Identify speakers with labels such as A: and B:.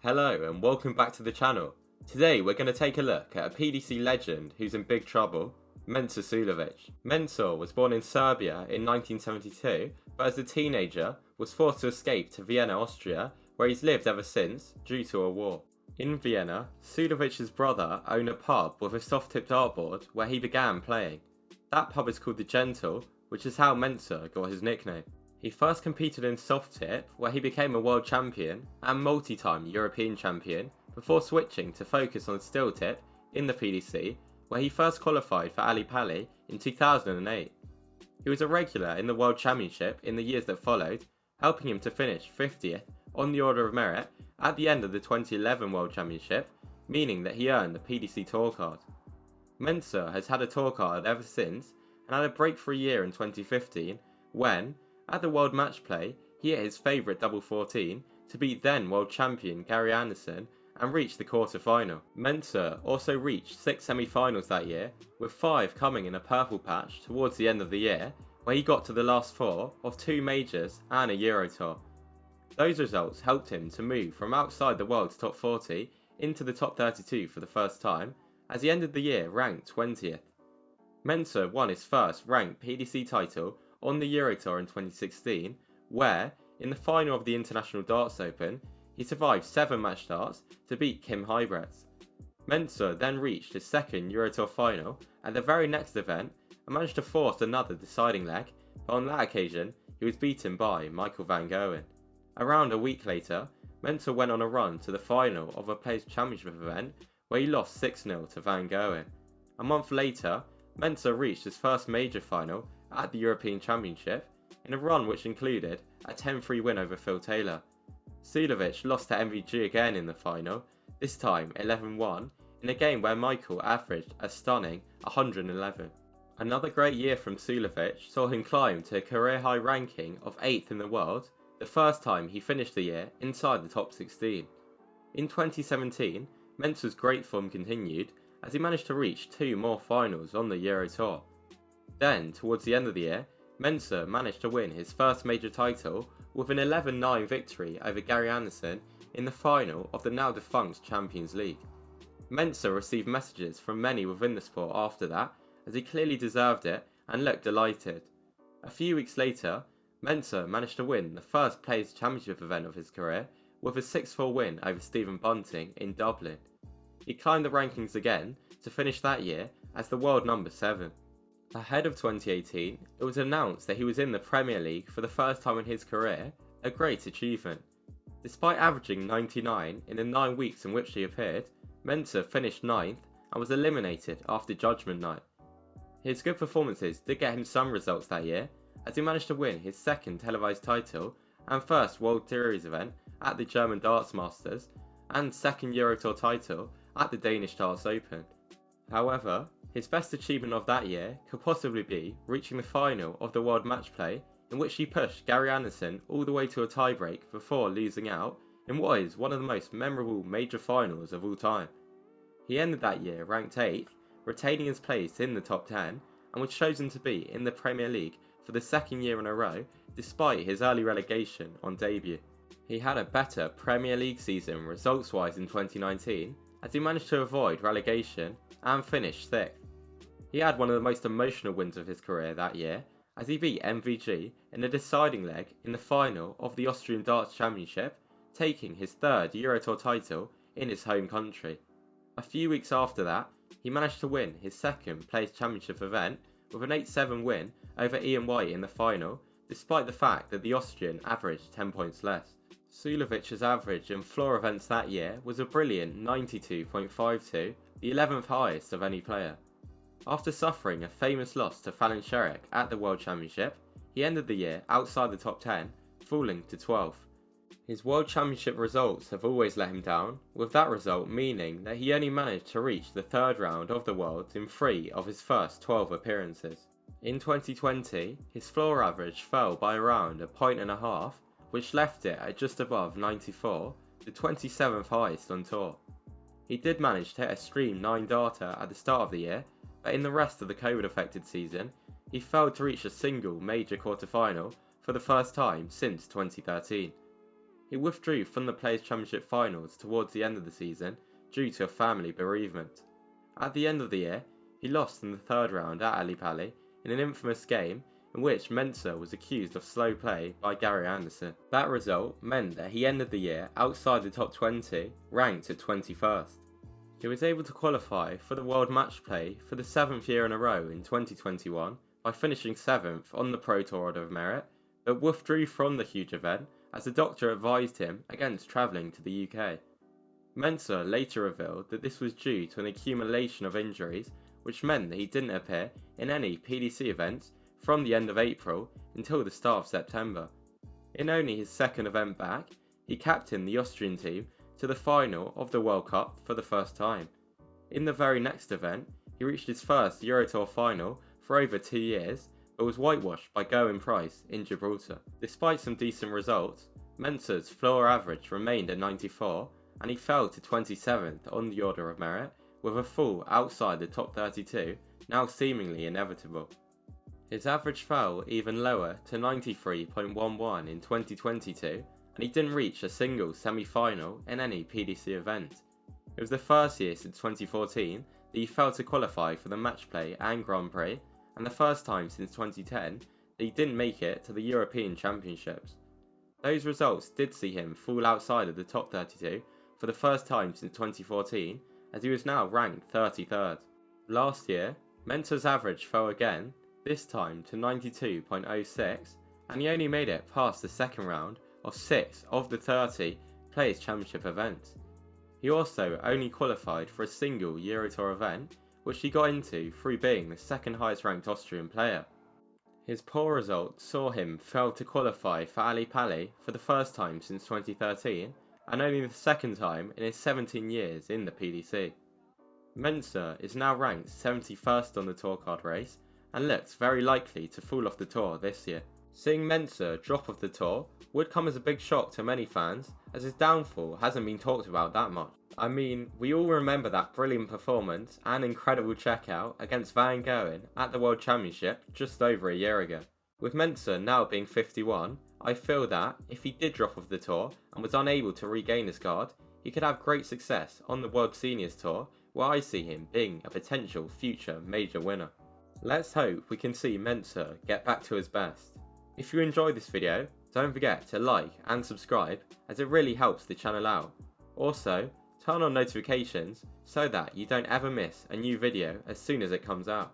A: Hello and welcome back to the channel. Today we're going to take a look at a PDC legend who's in big trouble, Mensur Suljovic. Mensur was born in Serbia in 1972, but as a teenager was forced to escape to Vienna, Austria, where he's lived ever since due to a war. In Vienna, Suljovic's brother owned a pub with a soft-tipped dartboard where he began playing. That pub is called The Gentle, which is how Mensur got his nickname. He first competed in soft tip, where he became a world champion and multi-time European champion, before switching to focus on steel tip in the PDC, where he first qualified for Ali Pali in 2008. He was a regular in the World Championship in the years that followed, helping him to finish 50th on the Order of Merit at the end of the 2011 World Championship, meaning that he earned the PDC Tour card. Mensur has had a tour card ever since and had a break for a year in 2015 when, at the World Match Play, he hit his favourite double 14 to beat then world champion Gary Anderson and reach the quarter-final. Mensur also reached 6 semi-finals that year, with 5 coming in a purple patch towards the end of the year, where he got to the last 4 of 2 majors and a Euro Tour. Those results helped him to move from outside the world's top 40 into the top 32 for the first time, as he ended the year ranked 20th. Mensur won his first ranked PDC title on the Euro Tour in 2016, where, in the final of the International Darts Open, he survived 7 match darts to beat Kim Huybrechts. Mensur then reached his second Euro Tour final at the very next event and managed to force another deciding leg, but on that occasion he was beaten by Michael van Gerwen. Around a week later, Mensur went on a run to the final of a Players Championship event where he lost 6-0 to van Gerwen. A month later, Mensur reached his first major final at the European Championship, in a run which included a 10-3 win over Phil Taylor. Suljovic lost to MVG again in the final, this time 11-1, in a game where Michael averaged a stunning 111. Another great year from Suljovic saw him climb to a career-high ranking of 8th in the world, the first time he finished the year inside the top 16. In 2017, Mensur's great form continued as he managed to reach 2 more finals on the Euro Tour. Then, towards the end of the year, Mensur managed to win his first major title with an 11-9 victory over Gary Anderson in the final of the now defunct Champions League. Mensur received messages from many within the sport after that, as he clearly deserved it and looked delighted. A few weeks later, Mensur managed to win the first Players Championship event of his career with a 6-4 win over Stephen Bunting in Dublin. He climbed the rankings again to finish that year as the world number 7. Ahead of 2018, it was announced that he was in the Premier League for the first time in his career, a great achievement. Despite averaging 99 in the 9 weeks in which he appeared, Mensur finished 9th and was eliminated after Judgment Night. His good performances did get him some results that year, as he managed to win his second televised title and first World Series event at the German Darts Masters, and second Euro Tour title at the Danish Darts Open. However, his best achievement of that year could possibly be reaching the final of the World Match Play, in which he pushed Gary Anderson all the way to a tiebreak before losing out in what is one of the most memorable major finals of all time. He ended that year ranked 8th, retaining his place in the top 10, and was chosen to be in the Premier League for the second year in a row despite his early relegation on debut. He had a better Premier League season results-wise in 2019, as he managed to avoid relegation and finish 6th. He had one of the most emotional wins of his career that year, as he beat MVG in a deciding leg in the final of the Austrian Darts Championship, taking his 3rd Euro Tour title in his home country. A few weeks after that, he managed to win his second Players Championship event with an 8-7 win over Ian White in the final, despite the fact that the Austrian averaged 10 points less. Suljovic's average in floor events that year was a brilliant 92.52, the 11th highest of any player. After suffering a famous loss to Fallon Sherrock at the World Championship, he ended the year outside the top 10, falling to 12th. His World Championship results have always let him down, with that result meaning that he only managed to reach the 3rd round of the Worlds in 3 of his first 12 appearances. In 2020, his floor average fell by around a point and a half, which left it at just above 94, the 27th highest on tour. He did manage to hit a stream 9 darter at the start of the year, but in the rest of the COVID-affected season, he failed to reach a single major quarter-final for the first time since 2013. he withdrew from the Players' Championship finals towards the end of the season due to a family bereavement. At the end of the year, he lost in the third round at Ali Pali in an infamous game in which Mensah was accused of slow play by Gary Anderson. That result meant that he ended the year outside the top 20, ranked at 21st. He was able to qualify for the World Match Play for the 7th year in a row in 2021 by finishing 7th on the Pro Tour Order of Merit, but withdrew from the huge event as the doctor advised him against travelling to the UK. Mensah later revealed that this was due to an accumulation of injuries, which meant that he didn't appear in any PDC events from the end of April until the start of September. In only his second event back, he captained the Austrian team to the final of the World Cup for the first time. In the very next event, he reached his first Eurotour final for over 2 years, but was whitewashed by Gerwyn Price in Gibraltar. Despite some decent results, Mensah's floor average remained at 94, and he fell to 27th on the Order of Merit, with a fall outside the top 32 now seemingly inevitable. His average fell even lower to 93.11 in 2022, and he didn't reach a single semi-final in any PDC event. It was the first year since 2014 that he failed to qualify for the Match Play and Grand Prix, and the first time since 2010 that he didn't make it to the European Championships. Those results did see him fall outside of the top 32 for the first time since 2014, as he was now ranked 33rd. Last year, Mensah's average fell again, this time to 92.06, and he only made it past the second round of 6 of the 30 Players' Championship events. He also only qualified for a single Eurotour event, which he got into through being the second highest ranked Austrian player. His poor result saw him fail to qualify for Ali Pali for the first time since 2013, and only the second time in his 17 years in the PDC. Mensah is now ranked 71st on the tour card race, and looks very likely to fall off the tour this year. Seeing Mensah drop off the tour would come as a big shock to many fans, as his downfall hasn't been talked about that much. I mean, we all remember that brilliant performance and incredible checkout against Van Gerwen at the World Championship just over a year ago. With Mensah now being 51, I feel that if he did drop off the tour and was unable to regain his card, he could have great success on the World Seniors Tour, where I see him being a potential future major winner. Let's hope we can see Mensah get back to his best. If you enjoyed this video, don't forget to like and subscribe, as it really helps the channel out. Also, turn on notifications so that you don't ever miss a new video as soon as it comes out.